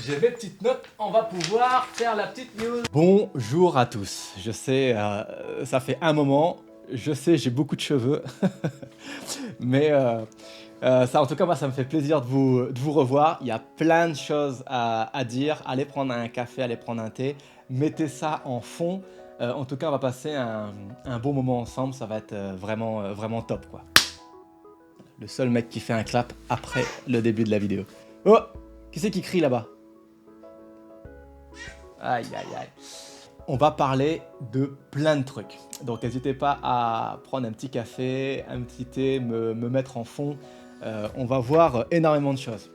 J'ai mes petites notes, on va pouvoir faire la petite news. Bonjour à tous, je sais, ça fait un moment, je sais, j'ai beaucoup de cheveux, mais ça en tout cas, moi ça me fait plaisir de vous revoir. Il y a plein de choses à dire, allez prendre un café, allez prendre un thé, mettez ça en fond. En tout cas, on va passer un bon moment ensemble, ça va être vraiment top quoi. Le seul mec qui fait un clap après le début de la vidéo. Oh, qui c'est qui crie là-bas? Aïe aïe aïe. On va parler de plein de trucs. Donc n'hésitez pas à prendre un petit café, un petit thé, me mettre en fond. On va voir énormément de choses.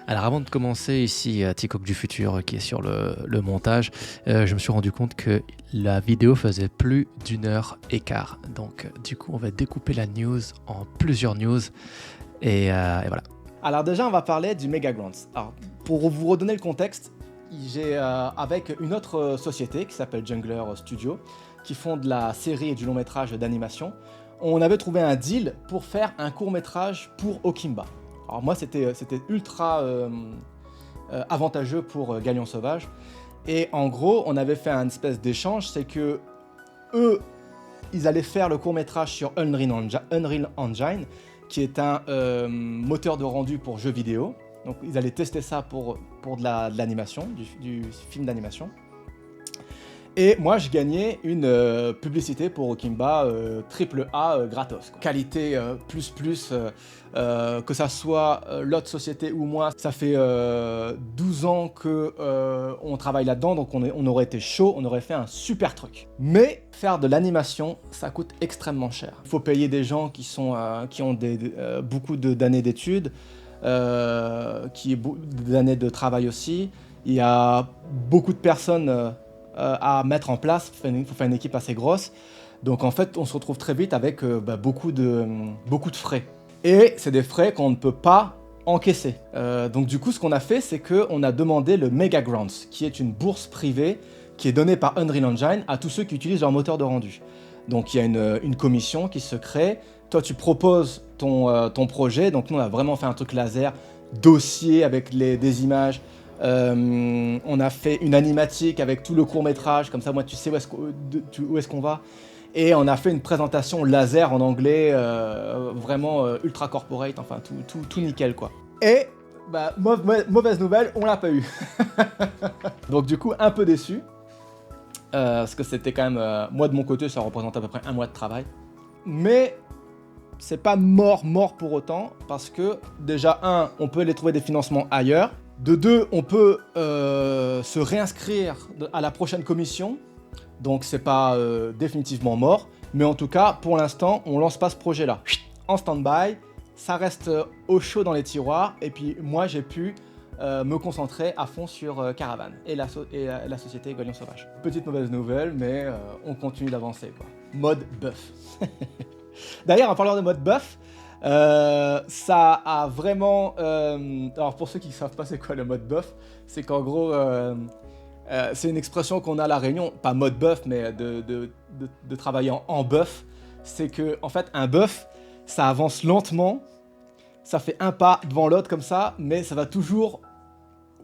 Alors avant de commencer ici, Ticoc du futur qui est sur le montage, je me suis rendu compte que la vidéo faisait plus d'1h15. Donc du coup on va découper la news en plusieurs news et voilà. Alors déjà on va parler du Mega Grants. Alors pour vous redonner le contexte, j'ai avec une autre société qui s'appelle Jungler Studio, qui font de la série et du long métrage d'animation, on avait trouvé un deal pour faire un court métrage pour Okimba. Alors moi c'était ultra avantageux pour Galion Sauvage, et en gros on avait fait une espèce d'échange, c'est que eux ils allaient faire le court métrage sur Unreal Engine, qui est un moteur de rendu pour jeux vidéo. Donc ils allaient tester ça pour de l'animation, du film d'animation. Et moi je gagnais une publicité pour Okimba AAA gratos. Qualité que ça soit l'autre société ou moi, ça fait 12 ans qu'on travaille là-dedans, donc on aurait été chaud, on aurait fait un super truc. Mais faire de l'animation, ça coûte extrêmement cher. Il faut payer des gens qui ont beaucoup d'années d'études, d'années de travail aussi. Il y a beaucoup de personnes à mettre en place, il faut faire une équipe assez grosse. Donc en fait, on se retrouve très vite avec beaucoup de frais. Et c'est des frais qu'on ne peut pas encaisser. Donc du coup, ce qu'on a fait, c'est qu'on a demandé le Mega Grants, qui est une bourse privée qui est donnée par Unreal Engine à tous ceux qui utilisent leur moteur de rendu. Donc il y a une commission qui se crée. Toi, tu proposes ton projet. Donc nous, on a vraiment fait un truc laser, dossier avec des images. On a fait une animatique avec tout le court-métrage, comme ça, moi, tu sais où est-ce qu'on va. Et on a fait une présentation laser en anglais, vraiment ultra corporate, enfin, tout nickel, quoi. Et, mauvaise nouvelle, on l'a pas eu. Donc, du coup, un peu déçu. Parce que c'était quand même, moi, de mon côté, ça représente à peu près un mois de travail. Mais c'est pas mort pour autant, parce que, déjà, on peut aller trouver des financements ailleurs. De deux, on peut se réinscrire à la prochaine commission, donc c'est pas définitivement mort, mais en tout cas, pour l'instant, on lance pas ce projet-là. En stand-by, ça reste au chaud dans les tiroirs, et puis moi j'ai pu me concentrer à fond sur Caravan et la société Galion Sauvage. Petite mauvaise nouvelle, mais on continue d'avancer, quoi. Mode buff. D'ailleurs, en parlant de mode buff, ça a vraiment... alors pour ceux qui ne savent pas c'est quoi le mode buff, c'est qu'en gros, c'est une expression qu'on a à La Réunion, pas mode buff, mais de travailler en buff. C'est que en fait, un buff, ça avance lentement, ça fait un pas devant l'autre comme ça, mais ça va toujours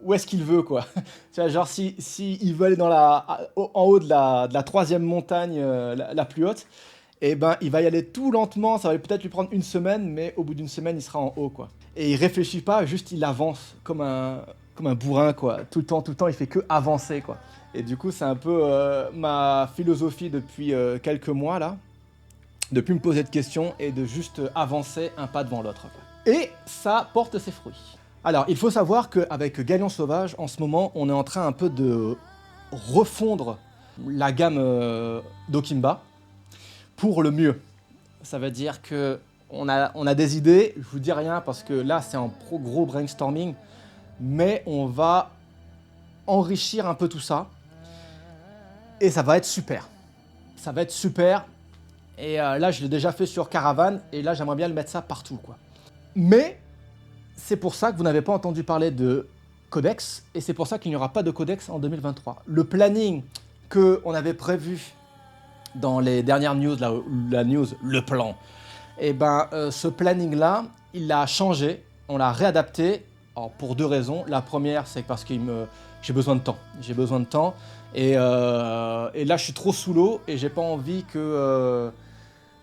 où est-ce qu'il veut, quoi. Tu vois, genre si il veut aller en haut de la troisième montagne la plus haute, et ben il va y aller tout lentement, ça va peut-être lui prendre une semaine, mais au bout d'une semaine il sera en haut, quoi. Et il réfléchit pas, juste il avance comme un bourrin, quoi. Tout le temps il fait que avancer, quoi. Et du coup c'est un peu ma philosophie depuis quelques mois là, de plus me poser de questions et de juste avancer un pas devant l'autre, quoi. Et ça porte ses fruits. Alors il faut savoir qu'avec Galion Sauvage en ce moment on est en train un peu de refondre la gamme d'Okimba pour le mieux. Ça veut dire que on a des idées, je vous dis rien parce que là c'est en gros brainstorming, mais on va enrichir un peu tout ça et ça va être super. Ça va être super, et là je l'ai déjà fait sur Caravan et là j'aimerais bien le mettre ça partout, quoi. Mais c'est pour ça que vous n'avez pas entendu parler de codex, et c'est pour ça qu'il n'y aura pas de codex en 2023. Le planning qu'on avait prévu dans les dernières news, la news Le Plan, et ben ce planning-là, il a changé, on l'a réadapté, Alors pour 2 raisons. La première, c'est parce que j'ai besoin de temps. J'ai besoin de temps. Et là, je suis trop sous l'eau et j'ai pas envie que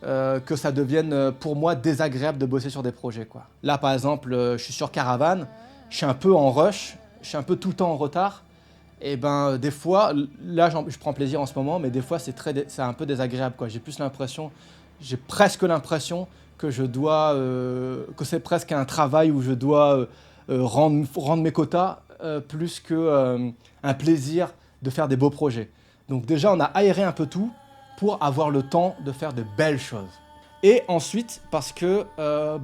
ça devienne pour moi désagréable de bosser sur des projets, quoi. Là, par exemple, je suis sur Caravane, je suis un peu en rush, je suis un peu tout le temps en retard. Et ben, des fois, là, je prends plaisir en ce moment, mais des fois, c'est un peu désagréable, quoi. J'ai presque l'impression que que c'est presque un travail où je dois rendre mes quotas plus que un plaisir de faire des beaux projets. Donc déjà, on a aéré un peu tout pour avoir le temps de faire de belles choses. Et ensuite, parce que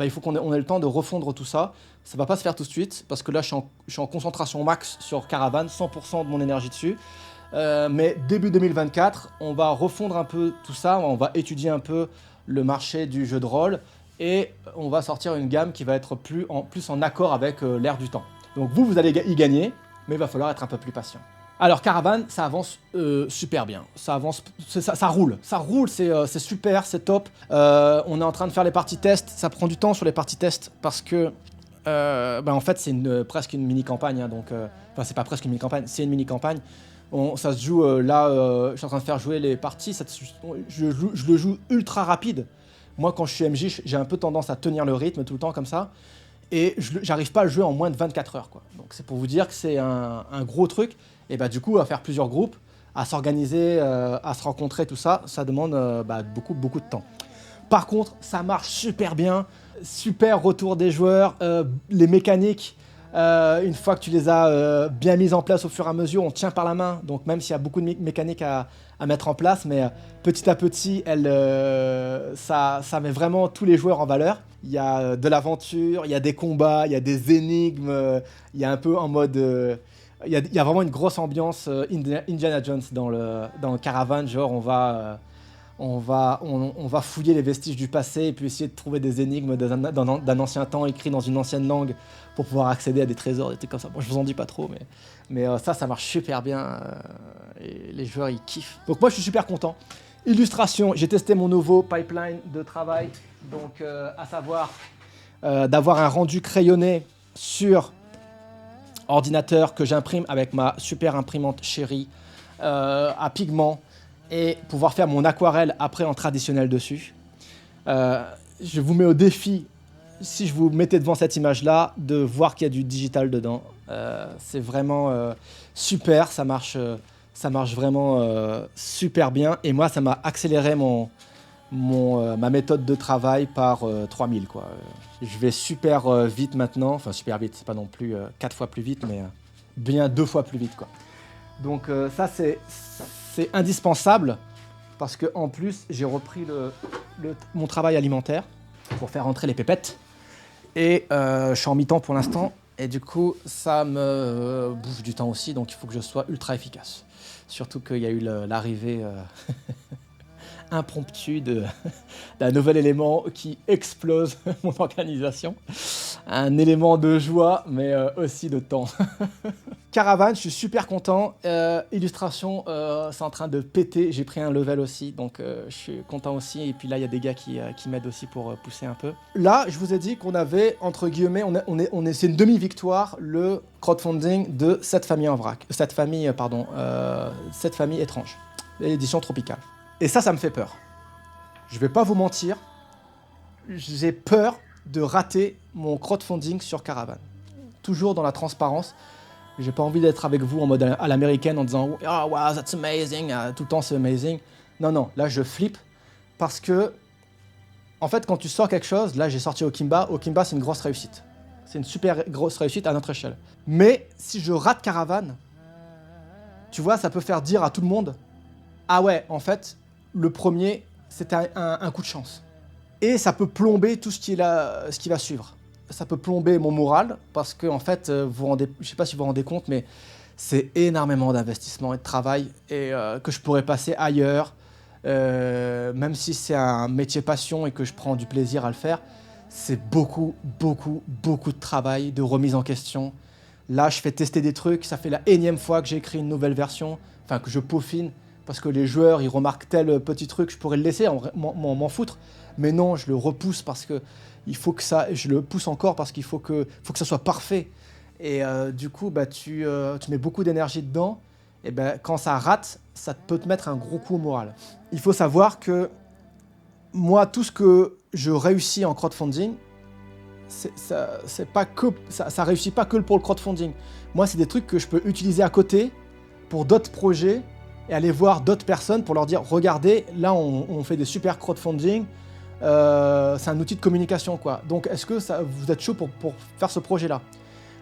il faut qu'on ait le temps de refondre tout ça. Ça va pas se faire tout de suite, parce que là, je suis en concentration max sur Caravane, 100% de mon énergie dessus. Mais début 2024, on va refondre un peu tout ça, on va étudier un peu le marché du jeu de rôle, et on va sortir une gamme qui va être plus en accord avec l'ère du temps. Donc vous allez y gagner, mais il va falloir être un peu plus patient. Alors Caravane, ça avance super bien, ça avance, ça roule, c'est super, c'est top. On est en train de faire les parties tests, ça prend du temps sur les parties tests parce que en fait c'est presque une mini-campagne, hein, enfin c'est pas presque une mini-campagne, c'est une mini-campagne. Ça se joue je suis en train de faire jouer les parties, je le joue ultra rapide. Moi quand je suis MJ, j'ai un peu tendance à tenir le rythme tout le temps comme ça. Et j'arrive pas à le jouer en moins de 24 heures, quoi. Donc c'est pour vous dire que c'est un gros truc. Et du coup, à faire plusieurs groupes, à s'organiser, à se rencontrer, tout ça, ça demande beaucoup de temps. Par contre, ça marche super bien, super retour des joueurs, les mécaniques, une fois que tu les as bien mises en place au fur et à mesure, on tient par la main. Donc même s'il y a beaucoup de mécaniques à mettre en place, mais petit à petit, ça met vraiment tous les joueurs en valeur. Il y a de l'aventure, il y a des combats, il y a des énigmes, il y a un peu en mode... il y a vraiment une grosse ambiance Indiana Jones dans le Caravane, genre on va fouiller les vestiges du passé et puis essayer de trouver des énigmes d'un ancien temps écrit dans une ancienne langue pour pouvoir accéder à des trésors, des trucs comme ça. Bon, je vous en dis pas trop, mais ça marche super bien et les joueurs ils kiffent. Donc moi je suis super content. Illustration, j'ai testé mon nouveau pipeline de travail, donc à savoir d'avoir un rendu crayonné sur ordinateur que j'imprime avec ma super imprimante chérie à pigments et pouvoir faire mon aquarelle après en traditionnel dessus. Je vous mets au défi, si je vous mettais devant cette image-là, de voir qu'il y a du digital dedans. C'est vraiment super, ça marche vraiment super bien. Et moi, ça m'a accéléré ma méthode de travail par 3000, quoi. Je vais super vite maintenant, enfin super vite, c'est pas non plus 4 fois plus vite, mais bien 2 fois plus vite, quoi. Donc ça c'est indispensable parce que en plus j'ai repris mon travail alimentaire pour faire rentrer les pépettes et je suis en mi-temps pour l'instant et du coup ça me bouffe du temps aussi, donc il faut que je sois ultra efficace. Surtout qu'il y a eu l'arrivée impromptue d'un nouvel élément qui explose mon organisation. Un élément de joie, mais aussi de temps. Caravane, je suis super content. Illustration, c'est en train de péter. J'ai pris un level aussi, donc je suis content aussi. Et puis là, il y a des gars qui m'aident aussi pour pousser un peu. Là, je vous ai dit qu'on avait, entre guillemets, c'est une demi-victoire, le crowdfunding de Cette famille en vrac. Cette famille étrange. L'édition tropicale. Et ça me fait peur. Je vais pas vous mentir, j'ai peur de rater mon crowdfunding sur Caravane. Toujours dans la transparence. J'ai pas envie d'être avec vous en mode à l'américaine en disant « Oh, wow, that's amazing !» Tout le temps, c'est amazing. Non, là, je flippe parce que, en fait, quand tu sors quelque chose, là, j'ai sorti Okimba. Okimba, c'est une grosse réussite. C'est une super grosse réussite à notre échelle. Mais si je rate Caravane, tu vois, ça peut faire dire à tout le monde « Ah ouais, en fait, le premier, c'était un coup de chance. » Et ça peut plomber tout ce qui va suivre. Ça peut plomber mon moral parce que, en fait, je ne sais pas si vous vous rendez compte, mais c'est énormément d'investissement et de travail et que je pourrais passer ailleurs, même si c'est un métier passion et que je prends du plaisir à le faire. C'est beaucoup de travail, de remise en question. Là, je fais tester des trucs. Ça fait la énième fois que j'écris une nouvelle version, enfin que je peaufine parce que les joueurs ils remarquent tel petit truc, je pourrais le laisser, m'en foutre. Mais non, je le repousse parce que je le pousse encore parce qu'il faut que ça soit parfait. Et du coup, tu mets beaucoup d'énergie dedans. Et quand ça rate, ça peut te mettre un gros coup au moral. Il faut savoir que moi, tout ce que je réussis en crowdfunding, ça réussit pas que pour le crowdfunding. Moi, c'est des trucs que je peux utiliser à côté pour d'autres projets et aller voir d'autres personnes pour leur dire « Regardez, là, on fait des super crowdfunding. C'est un outil de communication, quoi. Donc, est-ce que vous êtes chaud pour faire ce projet-là »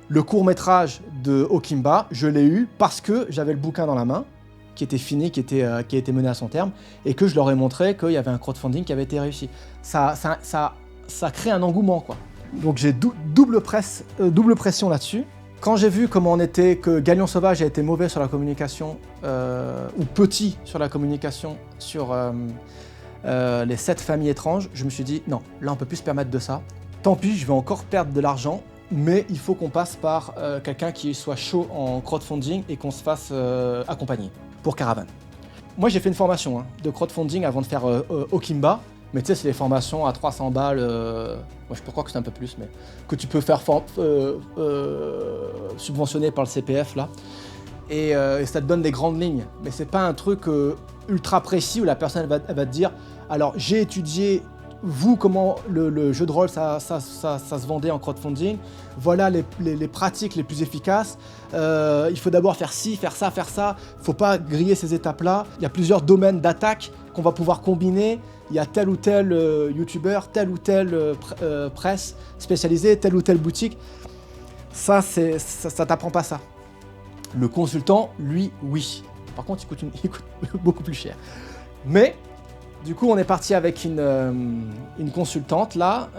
Le court-métrage de Okimba, je l'ai eu parce que j'avais le bouquin dans la main, qui était fini, qui a été mené à son terme, et que je leur ai montré qu'il y avait un crowdfunding qui avait été réussi. Ça crée un engouement, quoi. Donc j'ai double pression là-dessus. Quand j'ai vu comment on était, que Galion Sauvage a été mauvais sur la communication, ou petit sur la communication, sur les 7 familles étranges, je me suis dit, non, là on peut plus se permettre de ça. Tant pis, je vais encore perdre de l'argent, mais il faut qu'on passe par quelqu'un qui soit chaud en crowdfunding et qu'on se fasse accompagner pour Caravane. Moi j'ai fait une formation de crowdfunding avant de faire Okimba, mais tu sais c'est des formations à 300 balles, moi je crois que c'est un peu plus, mais que tu peux faire subventionner par le CPF là, et ça te donne des grandes lignes, mais c'est pas un truc ultra précis où la personne elle va te dire alors j'ai étudié comment le jeu de rôle ça se vendait en crowdfunding, voilà les pratiques les plus efficaces, il faut d'abord faire ci, faire ça, faut pas griller ces étapes-là, il y a plusieurs domaines d'attaque qu'on va pouvoir combiner, il y a tel ou tel youtubeur, telle ou telle presse spécialisée, telle ou telle boutique, ça t'apprend pas ça. Le consultant, lui, oui. Par contre, il coûte beaucoup plus cher. Mais du coup, on est parti avec une consultante là,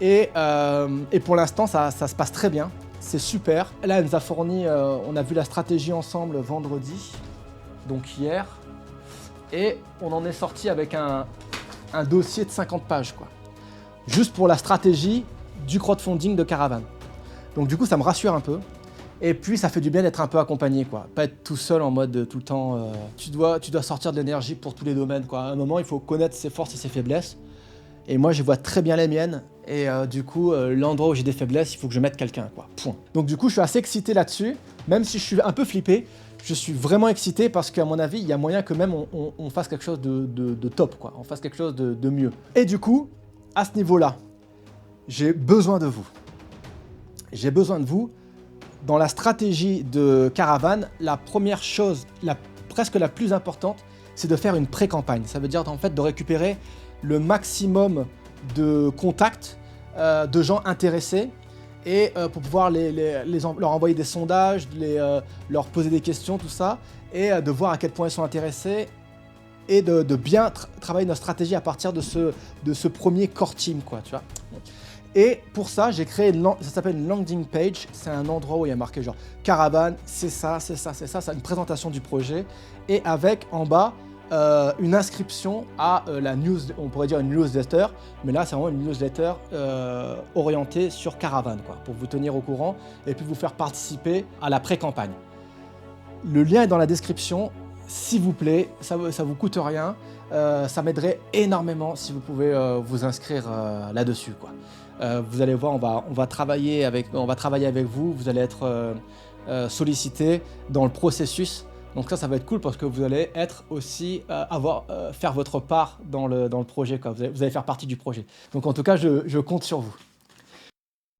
et pour l'instant, ça se passe très bien. C'est super. Là, elle nous a fourni, on a vu la stratégie ensemble vendredi, donc hier, et on en est sorti avec un dossier de 50 pages, quoi. Juste pour la stratégie du crowdfunding de Caravane. Donc du coup, ça me rassure un peu. Et puis ça fait du bien d'être un peu accompagné, quoi. Pas être tout seul en mode tout le temps. Tu dois sortir de l'énergie pour tous les domaines, quoi. À un moment, il faut connaître ses forces et ses faiblesses. Et moi, je vois très bien les miennes. Et du coup, l'endroit où j'ai des faiblesses, il faut que je mette quelqu'un, quoi. Point. Donc du coup, je suis assez excité là-dessus. Même si je suis un peu flippé, je suis vraiment excité parce qu'à mon avis, il y a moyen que même on fasse quelque chose de top, quoi. On fasse quelque chose de mieux. Et du coup, à ce niveau-là, j'ai besoin de vous. J'ai besoin de vous. Dans la stratégie de Caravane, la première chose, presque la plus importante, c'est de faire une pré-campagne. Ça veut dire en fait de récupérer le maximum de contacts, de gens intéressés, et pour pouvoir leur envoyer des sondages, leur poser des questions, tout ça, et de voir à quel point ils sont intéressés, et de bien travailler notre stratégie à partir de ce premier core team, quoi, tu vois. Et pour ça, j'ai créé, ça s'appelle une landing page, c'est un endroit où il y a marqué genre Caravane, c'est ça, c'est une présentation du projet, et avec en bas une inscription à la news, on pourrait dire une newsletter, mais là c'est vraiment une newsletter orientée sur Caravane, quoi, pour vous tenir au courant et puis vous faire participer à la pré-campagne. Le lien est dans la description, s'il vous plaît, ça vous coûte rien, ça m'aiderait énormément si vous pouvez vous inscrire là-dessus, quoi. Vous allez voir, on va travailler avec vous, vous allez être sollicité dans le processus. Donc ça va être cool parce que vous allez être aussi faire votre part dans le projet, quoi. Vous allez faire partie du projet. Donc en tout cas, je compte sur vous.